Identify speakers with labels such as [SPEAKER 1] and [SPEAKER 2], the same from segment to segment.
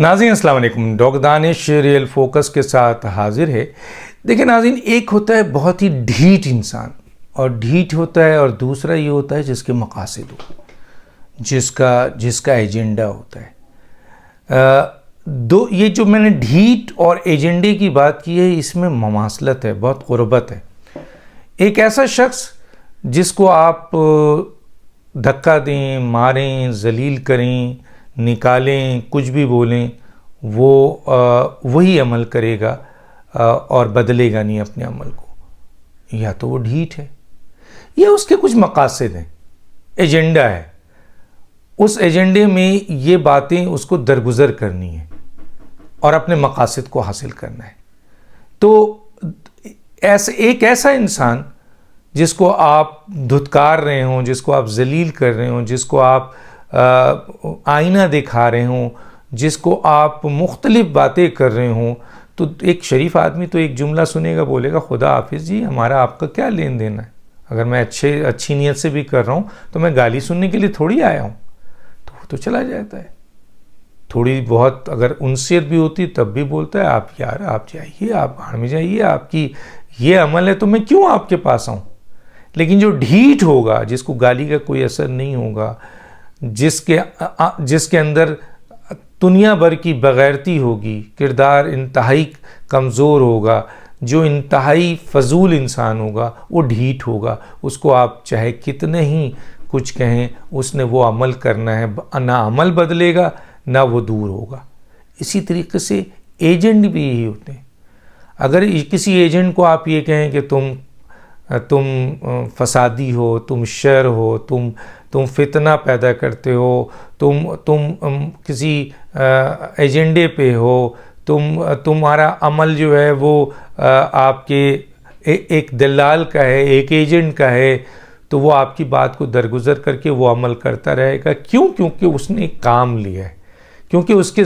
[SPEAKER 1] ناظرین السلام علیکم، ڈاکٹر دانش ریئل فوکس کے ساتھ حاضر ہے۔ دیکھیں ناظرین، ایک ہوتا ہے بہت ہی ڈھیٹ انسان، اور ڈھیٹ ہوتا ہے، اور دوسرا یہ ہوتا ہے جس کے مقاصد ہو، جس کا ایجنڈا ہوتا ہے۔ یہ جو میں نے ڈھیٹ اور ایجنڈے کی بات کی ہے، اس میں مماثلت ہے، بہت قربت ہے۔ ایک ایسا شخص جس کو آپ دھکا دیں، ماریں، ذلیل کریں، نکالیں، کچھ بھی بولیں، وہ وہی عمل کرے گا اور بدلے گا نہیں اپنے عمل کو۔ یا تو وہ ڈھیٹ ہے، یا اس کے کچھ مقاصد ہیں، ایجنڈا ہے، اس ایجنڈے میں یہ باتیں اس کو درگزر کرنی ہیں اور اپنے مقاصد کو حاصل کرنا ہے۔ تو ایک ایسا انسان جس کو آپ دھتکار رہے ہوں، جس کو آپ ذلیل کر رہے ہوں، جس کو آپ آئینہ دکھا رہے ہوں، جس کو آپ مختلف باتیں کر رہے ہوں، تو ایک شریف آدمی تو ایک جملہ سنے گا، بولے گا خدا حافظ جی، ہمارا آپ کا کیا لین دین ہے؟ اگر میں اچھی نیت سے بھی کر رہا ہوں تو میں گالی سننے کے لیے تھوڑی آیا ہوں۔ تو وہ تو چلا جاتا ہے۔ تھوڑی بہت اگر انسیت بھی ہوتی تب بھی بولتا ہے آپ جائیے، آپ بھاڑ میں جائیے، آپ کی یہ عمل ہے تو میں کیوں آپ کے پاس آؤں؟ لیکن جو ڈھیٹ ہوگا، جس کو گالی کا کوئی اثر نہیں ہوگا، جس کے اندر دنیا بھر کی بغیرتی ہوگی، کردار انتہائی کمزور ہوگا، جو انتہائی فضول انسان ہوگا، وہ ڈھیٹ ہوگا۔ اس کو آپ چاہے کتنے ہی کچھ کہیں، اس نے وہ عمل کرنا ہے، نہ عمل بدلے گا نہ وہ دور ہوگا۔ اسی طریقے سے ایجنٹ بھی یہی ہوتے ہیں۔ اگر کسی ایجنٹ کو آپ یہ کہیں کہ تم فسادی ہو، تم شر ہو، تم فتنہ پیدا کرتے ہو، تم کسی ایجنڈے پہ ہو، تمہارا عمل جو ہے وہ آپ کے ایک دلال کا ہے، ایک ایجنٹ کا ہے، تو وہ آپ کی بات کو درگزر کر کے وہ عمل کرتا رہے گا۔ کیونکہ اس نے ایک کام لیا ہے، کیونکہ اس کے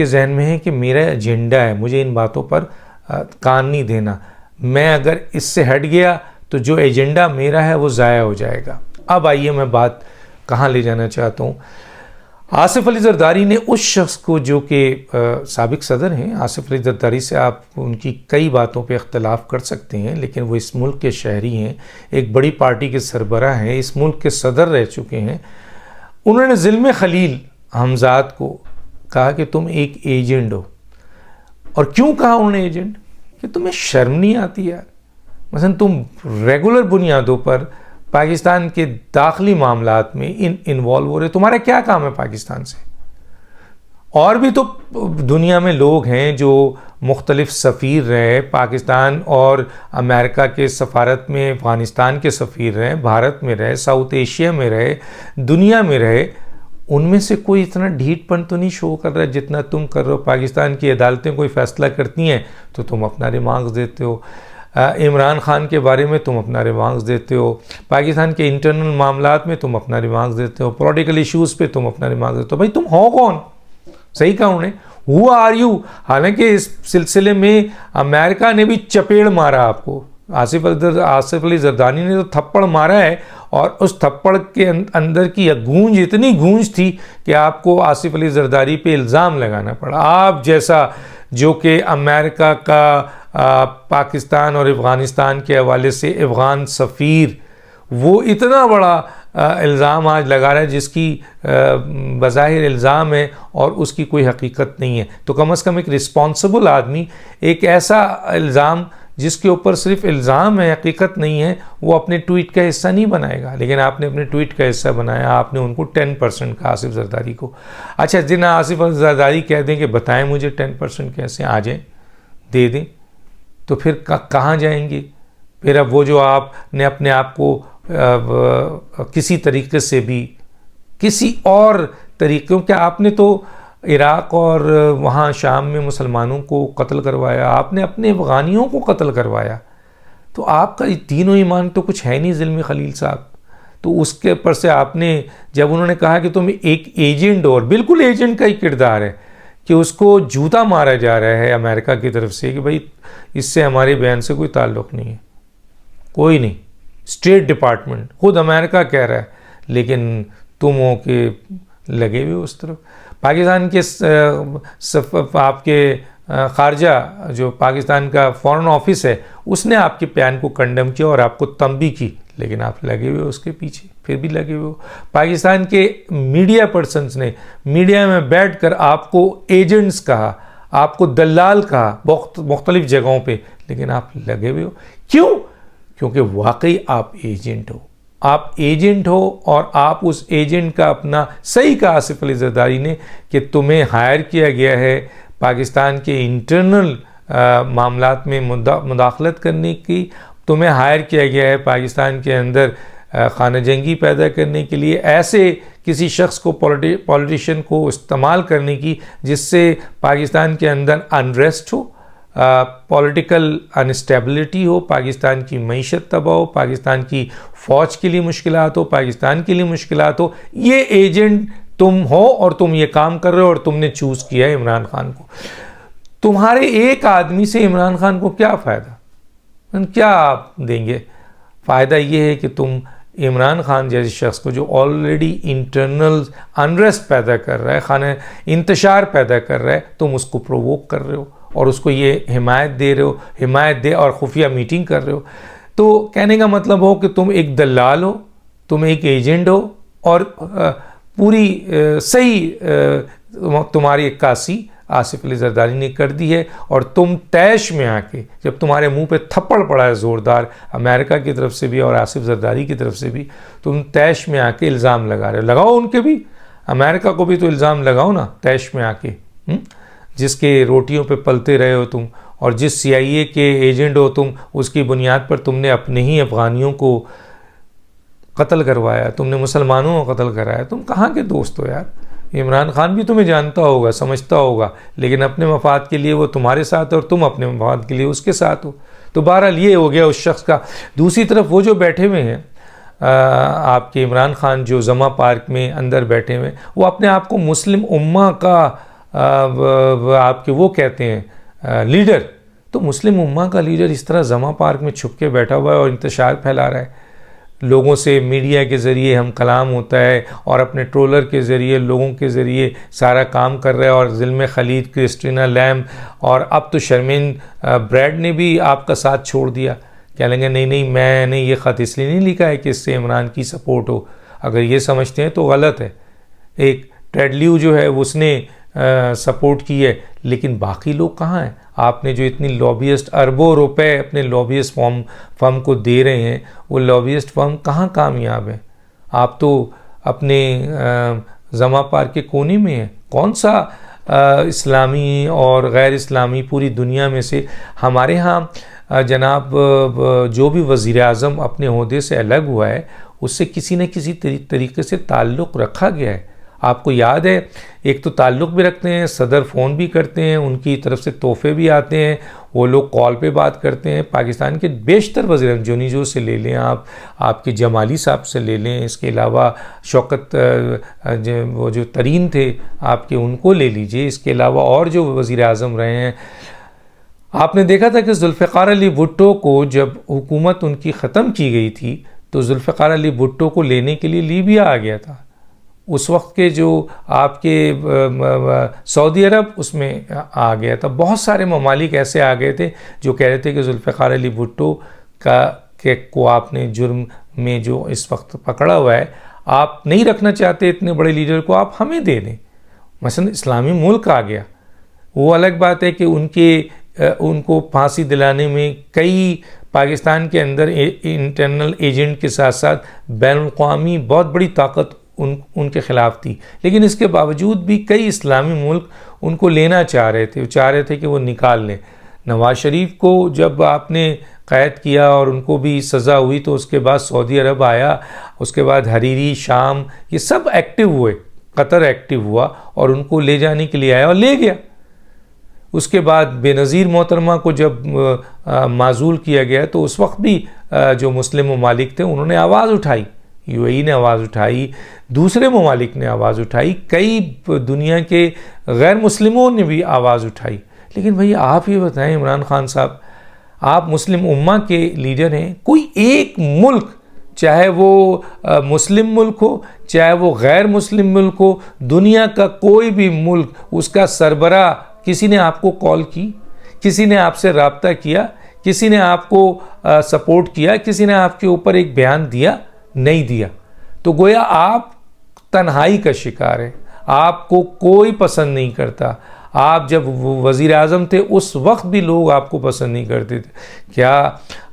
[SPEAKER 1] ذہن میں ہے کہ میرا ایجنڈا ہے، مجھے ان باتوں پر کان نہیں دینا۔ میں اگر اس سے ہٹ گیا تو جو ایجنڈا میرا ہے وہ ضائع ہو جائے گا۔ اب آئیے میں بات کہاں لے جانا چاہتا ہوں۔ آصف علی زرداری نے اس شخص کو، جو کہ سابق صدر ہیں، آصف علی زرداری سے آپ ان کی کئی باتوں پہ اختلاف کر سکتے ہیں، لیکن وہ اس ملک کے شہری ہیں، ایک بڑی پارٹی کے سربراہ ہیں، اس ملک کے صدر رہ چکے ہیں۔ انہوں نے ظلم خلیل حمزاد کو کہا کہ تم ایک ایجنٹ ہو۔ اور کیوں کہا انہوں نے ایجنٹ؟ کہ تمہیں شرم نہیں آتی یار؟ مثلا تم ریگولر بنیادوں پر پاکستان کے داخلی معاملات میں انوالو ہو رہے، تمہارا کیا کام ہے پاکستان سے؟ اور بھی تو دنیا میں لوگ ہیں جو مختلف سفیر رہے، پاکستان اور امریکہ کے سفارت میں افغانستان کے سفیر رہے، بھارت میں رہے، ساؤتھ ایشیا میں رہے، دنیا میں رہے۔ ان میں سے کوئی اتنا ڈھیٹ پن تو نہیں شو کر رہا جتنا تم کر رہے ہو۔ پاکستان کی عدالتیں کوئی فیصلہ کرتی ہیں تو تم اپنا ریمارکس دیتے ہو، عمران خان کے بارے میں تم اپنا ریمارکس دیتے ہو، پاکستان کے انٹرنل معاملات میں تم اپنا ریمارکس دیتے ہو، پولیٹیکل ایشوز پہ تم اپنا ریمارکس دیتے ہو۔ بھائی تم ہو کون؟ صحیح کہا انہوں نے، ہو آر یو؟ حالانکہ اس سلسلے میں امریکہ نے بھی چپیڑ مارا آپ کو۔ آصف علی زرداری نے تو تھپڑ مارا ہے، اور اس تھپڑ کے اندر کی گونج اتنی گونج تھی کہ آپ کو آصف علی زرداری پہ الزام لگانا پڑا۔ آپ جیسا جو کہ امریکہ کا پاکستان اور افغانستان کے حوالے سے افغان سفیر، وہ اتنا بڑا الزام آج لگا رہا ہے جس کی بظاہر الزام ہے اور اس کی کوئی حقیقت نہیں ہے۔ تو کم از کم ایک رسپانسبل آدمی ایک ایسا الزام جس کے اوپر صرف الزام ہے، حقیقت نہیں ہے، وہ اپنے ٹویٹ کا حصہ نہیں بنائے گا۔ لیکن آپ نے اپنے ٹویٹ کا حصہ بنایا، آپ نے ان کو 10% کہا آصف زرداری کو۔ اچھا، جن آصف زرداری کہہ دیں کہ بتائیں مجھے 10% کیسے آ جائیں، دے دیں، تو پھر کہاں جائیں گے؟ پھر اب وہ جو آپ نے اپنے آپ کو کسی طریقے سے بھی، کسی اور طریقوں کہ آپ نے تو عراق اور وہاں شام میں مسلمانوں کو قتل کروایا، آپ نے اپنے افغانیوں کو قتل کروایا، تو آپ کا دین و ایمان تو کچھ ہے نہیں ظلم خلیل صاحب۔ تو اس کے اوپر سے آپ نے، جب انہوں نے کہا کہ تم ایک ایجنٹ، اور بالکل ایجنٹ کا ہی کردار ہے کہ اس کو جوتا مارا جا رہا ہے امریکہ کی طرف سے کہ بھائی اس سے ہمارے بیان سے کوئی تعلق نہیں ہے، کوئی نہیں، اسٹیٹ ڈپارٹمنٹ خود امریکہ کہہ رہا ہے، لیکن تم ہو کہ لگے ہوئے اس طرف. پاکستان کے آپ کے خارجہ جو پاکستان کا فورن آفس ہے اس نے آپ کے بیان کو کنڈم کیا اور آپ کو تنبیہ کی, لیکن آپ لگے ہوئے اس کے پیچھے, پھر بھی لگے ہوئے. پاکستان کے میڈیا پرسنس نے میڈیا میں بیٹھ کر آپ کو ایجنٹس کہا, آپ کو دلال کہا مختلف جگہوں پہ, لیکن آپ لگے ہوئے ہو. کیوں؟ کیونکہ واقعی آپ ایجنٹ ہو. آپ ایجنٹ ہو اور آپ اس ایجنٹ کا اپنا صحیح کہا آصف علی زرداری نے کہ تمہیں ہائر کیا گیا ہے پاکستان کے انٹرنل معاملات میں مداخلت کرنے کی, تمہیں ہائر کیا گیا ہے پاکستان کے اندر خانہ جنگی پیدا کرنے کے لیے, ایسے کسی شخص کو پولیٹیشین کو استعمال کرنے کی جس سے پاکستان کے اندر انریسٹ ہو, پولیٹیکل انسٹیبلٹی ہو, پاکستان کی معیشت تباہ ہو, پاکستان کی فوج کے لیے مشکلات ہو, پاکستان کے لیے مشکلات ہو. یہ ایجنٹ تم ہو اور تم یہ کام کر رہے ہو اور تم نے چوز کیا ہے عمران خان کو. تمہارے ایک آدمی سے عمران خان کو کیا فائدہ؟ کیا آپ دیں گے؟ فائدہ یہ ہے کہ تم عمران خان جیسے شخص کو جو آلریڈی انٹرنل انریسٹ پیدا کر رہا ہے, خانہ انتشار پیدا کر رہا ہے, تم اس کو پرووک کر رہے ہو اور اس کو یہ حمایت دے رہے ہو, حمایت دے اور خفیہ میٹنگ کر رہے ہو. تو کہنے کا مطلب ہو کہ تم ایک دلال ہو, تم ایک ایجنٹ ہو اور پوری صحیح تمہاری عکاسی آصف علی زرداری نے کر دی ہے. اور تم تیش میں آ کے جب تمہارے منہ پہ تھپڑ پڑا ہے زوردار امریکہ کی طرف سے بھی اور آصف زرداری کی طرف سے بھی, تم تیش میں آ کے الزام لگا رہے ہو. لگاؤ ان کے بھی, امریکہ کو بھی تو الزام لگاؤ نا تیش میں آ کے, جس کے روٹیوں پہ پلتے رہے ہو تم اور جس CIA کے ایجنٹ ہو تم, اس کی بنیاد پر تم نے اپنے ہی افغانیوں کو قتل کروایا, تم نے مسلمانوں کو قتل کرایا. تم کہاں کے دوست ہو یار؟ عمران خان بھی تمہیں جانتا ہوگا, سمجھتا ہوگا, لیکن اپنے مفاد کے لیے وہ تمہارے ساتھ ہے اور تم اپنے مفاد کے لیے اس کے ساتھ ہو. تو بہرحال یہ ہو گیا اس شخص کا. دوسری طرف وہ جو بیٹھے ہوئے ہیں آپ کے عمران خان جو زما پارک میں اندر بیٹھے ہوئے, وہ اپنے آپ کو مسلم امہ کا آپ کے وہ کہتے ہیں لیڈر. تو مسلم امہ کا لیڈر اس طرح زما پارک میں چھپ کے بیٹھا ہوا ہے اور انتشار پھیلا رہا ہے, لوگوں سے میڈیا کے ذریعے ہم کلام ہوتا ہے اور اپنے ٹرولر کے ذریعے لوگوں کے ذریعے سارا کام کر رہا ہے. اور ظلم خلید, کرسٹینا لیم اور اب تو شرمین بریڈ نے بھی آپ کا ساتھ چھوڑ دیا. کہہ لیں گے نہیں میں نے یہ خط اس لیے نہیں لکھا ہے کہ اس سے عمران کی سپورٹ ہو. اگر یہ سمجھتے ہیں تو غلط ہے. ایک ٹیڈ لیو جو ہے اس نے سپورٹ کی ہے, لیکن باقی لوگ کہاں ہیں؟ آپ نے جو اتنی لابیسٹ اربوں روپے اپنے لابیسٹ فرم کو دے رہے ہیں, وہ لابیسٹ فرم کہاں کامیاب ہے؟ آپ تو اپنے زما پارک کے کونے میں ہیں. کون سا اسلامی اور غیر اسلامی پوری دنیا میں سے؟ ہمارے ہاں جناب جو بھی وزیر اعظم اپنے عہدے سے الگ ہوا ہے اس سے کسی نہ کسی طریقے سے تعلق رکھا گیا ہے. آپ کو یاد ہے, ایک تو تعلق بھی رکھتے ہیں, صدر فون بھی کرتے ہیں, ان کی طرف سے تحفے بھی آتے ہیں, وہ لوگ کال پہ بات کرتے ہیں. پاکستان کے بیشتر وزیر جونی جو سے لے لیں آپ کے جمالی صاحب سے لے لیں, اس کے علاوہ شوکت وہ جو ترین تھے آپ کے ان کو لے لیجئے, اس کے علاوہ اور جو وزیر اعظم رہے ہیں. آپ نے دیکھا تھا کہ ذوالفقار علی بھٹو کو جب حکومت ان کی ختم کی گئی تھی تو ذوالفقار علی بھٹو کو لینے کے لیے لیبیا آ گیا تھا. اس وقت کے جو آپ کے سعودی عرب اس میں آ گیا تھا. بہت سارے ممالک ایسے آ گئے تھے جو کہہ رہے تھے کہ ذوالفقار علی بھٹو کو آپ نے جرم میں جو اس وقت پکڑا ہوا ہے, آپ نہیں رکھنا چاہتے اتنے بڑے لیڈر کو, آپ ہمیں دے دیں. مثلا اسلامی ملک آ گیا, وہ الگ بات ہے کہ ان کو پھانسی دلانے میں کئی پاکستان کے اندر انٹرنل ایجنٹ کے ساتھ ساتھ بین الاقوامی بہت بڑی طاقت ان کے خلاف تھی, لیکن اس کے باوجود بھی کئی اسلامی ملک ان کو لینا چاہ رہے تھے کہ وہ نکال لیں. نواز شریف کو جب آپ نے قید کیا اور ان کو بھی سزا ہوئی تو اس کے بعد سعودی عرب آیا, اس کے بعد حریری, شام, یہ سب ایکٹیو ہوئے, قطر ایکٹیو ہوا اور ان کو لے جانے کے لیے آیا اور لے گیا. اس کے بعد بے نظیر محترمہ کو جب معزول کیا گیا تو اس وقت بھی جو مسلم ممالک تھے انہوں نے آواز اٹھائی, UAE نے آواز اٹھائی, دوسرے ممالک نے آواز اٹھائی, کئی دنیا کے غیر مسلموں نے بھی آواز اٹھائی. لیکن بھئی آپ یہ بتائیں عمران خان صاحب, آپ مسلم امہ کے لیڈر ہیں, کوئی ایک ملک چاہے وہ مسلم ملک ہو چاہے وہ غیر مسلم ملک ہو، دنیا کا کوئی بھی ملک، اس کا سربراہ، کسی نے آپ کو کال کی، کسی نے آپ سے رابطہ کیا، کسی نے آپ کو سپورٹ کیا، کسی نے آپ کے اوپر ایک بیان دیا؟ نہیں دیا. تو گویا آپ تنہائی کا شکار ہیں، آپ کو کوئی پسند نہیں کرتا. آپ جب وزیر اعظم تھے اس وقت بھی لوگ آپ کو پسند نہیں کرتے تھے. کیا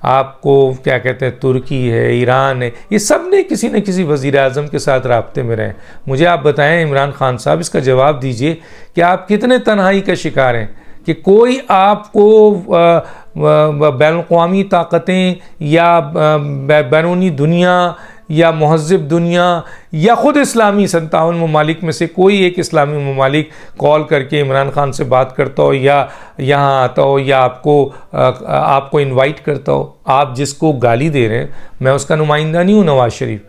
[SPEAKER 1] آپ کو کیا کہتے ہیں، ترکی ہے، ایران ہے، یہ سب نے کسی نہ کسی وزیر اعظم کے ساتھ رابطے میں رہے. مجھے آپ بتائیں عمران خان صاحب، اس کا جواب دیجئے کہ آپ کتنے تنہائی کا شکار ہیں کہ کوئی آپ کو بین الاقوامی طاقتیں یا بیرونی دنیا یا مہذب دنیا یا خود اسلامی 57 ممالک میں سے کوئی ایک اسلامی ممالک کال کر کے عمران خان سے بات کرتا ہو یا یہاں آتا ہو یا آپ کو انوائٹ کرتا ہو؟ آپ جس کو گالی دے رہے ہیں، میں اس کا نمائندہ نہیں ہوں، نواز شریف،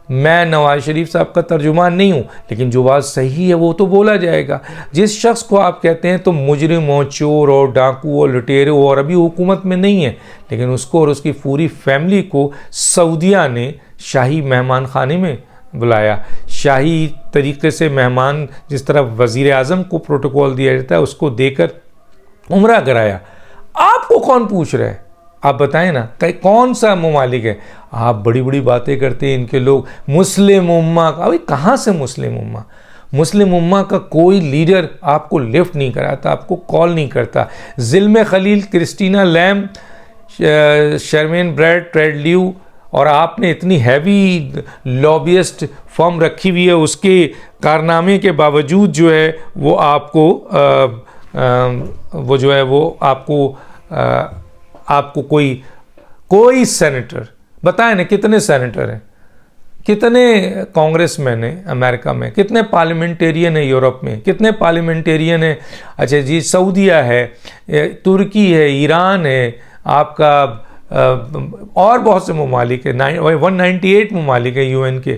[SPEAKER 1] میں نواز شریف صاحب کا ترجمان نہیں ہوں، لیکن جو بات صحیح ہے وہ تو بولا جائے گا. جس شخص کو آپ کہتے ہیں تو مجرم ہو، چور ہو، ڈاکو ہو، لٹیرے ہو، اور ابھی حکومت میں نہیں ہے، لیکن اس کو اور اس کی پوری فیملی کو سعودیہ نے شاہی مہمان خانے میں بلایا، شاہی طریقے سے مہمان، جس طرح وزیر اعظم کو پروٹوکول دیا جاتا ہے اس کو دے کر عمرہ کرایا. آپ کو کون پوچھ رہا ہے؟ آپ بتائیں نا کون سا ممالک ہے؟ آپ بڑی بڑی باتیں کرتے ہیں ان کے لوگ، مسلم امہ کا. ابھی کہاں سے مسلم امہ؟ مسلم امہ کا کوئی لیڈر آپ کو لفٹ نہیں کراتا، آپ کو کال نہیں کرتا. زلمے خلیل، کرسٹینا لیم، شرمین بریڈ ٹریڈلیو، اور آپ نے اتنی ہیوی لابیسٹ فرم رکھی ہوئی ہے، اس کے کارنامے کے باوجود جو ہے وہ آپ کو وہ جو ہے وہ آپ کو کوئی سینیٹر بتائیں نا، کتنے سینیٹر ہیں، کتنے کانگریس مین ہیں امریکہ میں، کتنے پارلیمنٹیرین ہیں یورپ میں، کتنے پارلیمنٹیرین ہیں؟ اچھا جی، سعودیہ ہے، ترکی ہے، ایران ہے، آپ کا اور بہت سے ممالک ہیں، 198 ممالک ہیں یو این کے.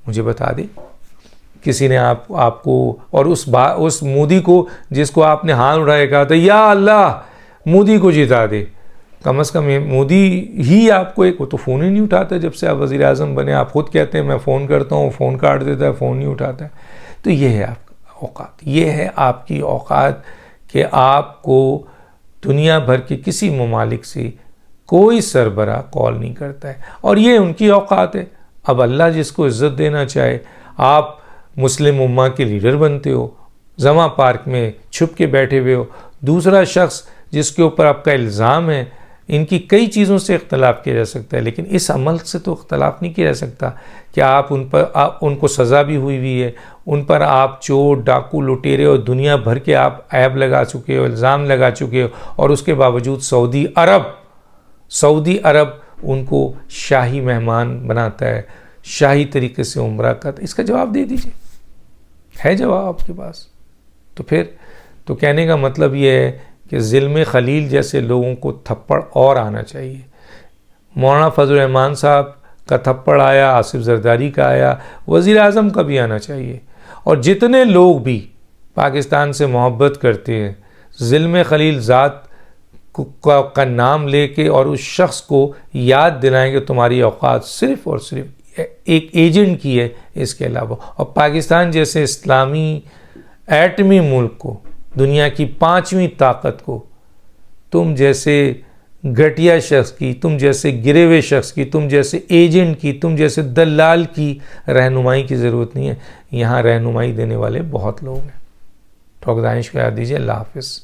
[SPEAKER 1] مجھے بتا دیں کسی نے آپ کو، اور اس مودی کو جس کو آپ نے ہاتھ اٹھایا کہا تھا یا اللہ مودی کو جتا دے، کم از کم مودی ہی آپ کو وہ تو فون ہی نہیں اٹھاتا جب سے آپ وزیر اعظم بنے. آپ خود کہتے ہیں میں فون کرتا ہوں، فون کاٹ دیتا ہے، فون نہیں اٹھاتا ہے. تو یہ ہے آپ کا اوقات، یہ ہے آپ کی اوقات کہ آپ کو دنیا بھر کے کسی ممالک سے کوئی سربراہ کال نہیں کرتا ہے، اور یہ ان کی اوقات ہے. اب اللہ جس کو عزت دینا چاہے. آپ مسلم امہ کے لیڈر بنتے ہو، زما پارک میں چھپ کے بیٹھے ہوئے ہو. دوسرا شخص جس کے اوپر آپ کا الزام ہے، ان کی کئی چیزوں سے اختلاف کیا جا سکتا ہے، لیکن اس عمل سے تو اختلاف نہیں کیا جا سکتا کہ آپ ان کو سزا بھی ہوئی ہے، ان پر آپ چور، ڈاکو، لٹیرے اور دنیا بھر کے آپ عیب لگا چکے ہو، الزام لگا چکے ہو، اور اس کے باوجود سعودی عرب ان کو شاہی مہمان بناتا ہے، شاہی طریقے سے عمرہ کرتا ہے. اس کا جواب دے دیجئے، ہے جواب آپ کے پاس؟ تو پھر تو کہنے کا مطلب یہ ہے کہ ظلم خلیل جیسے لوگوں کو تھپڑ اور آنا چاہیے. مولانا فضل الرحمان صاحب کا تھپڑ آیا، آصف زرداری کا آیا، وزیر اعظم کا بھی آنا چاہیے. اور جتنے لوگ بھی پاکستان سے محبت کرتے ہیں، ظلم خلیل ذات کا نام لے کے اور اس شخص کو یاد دلائیں کہ تمہاری اوقات صرف اور صرف ایک ایجنٹ کی ہے، اس کے علاوہ. اور پاکستان جیسے اسلامی ایٹمی ملک کو، دنیا کی 5ویں طاقت کو، تم جیسے گھٹیا شخص کی، تم جیسے گرے ہوئے شخص کی، تم جیسے ایجنٹ کی، تم جیسے دلال کی رہنمائی کی ضرورت نہیں ہے. یہاں رہنمائی دینے والے بہت لوگ ہیں. ٹھوک دانش کو یاد دیجیے. اللہ حافظ.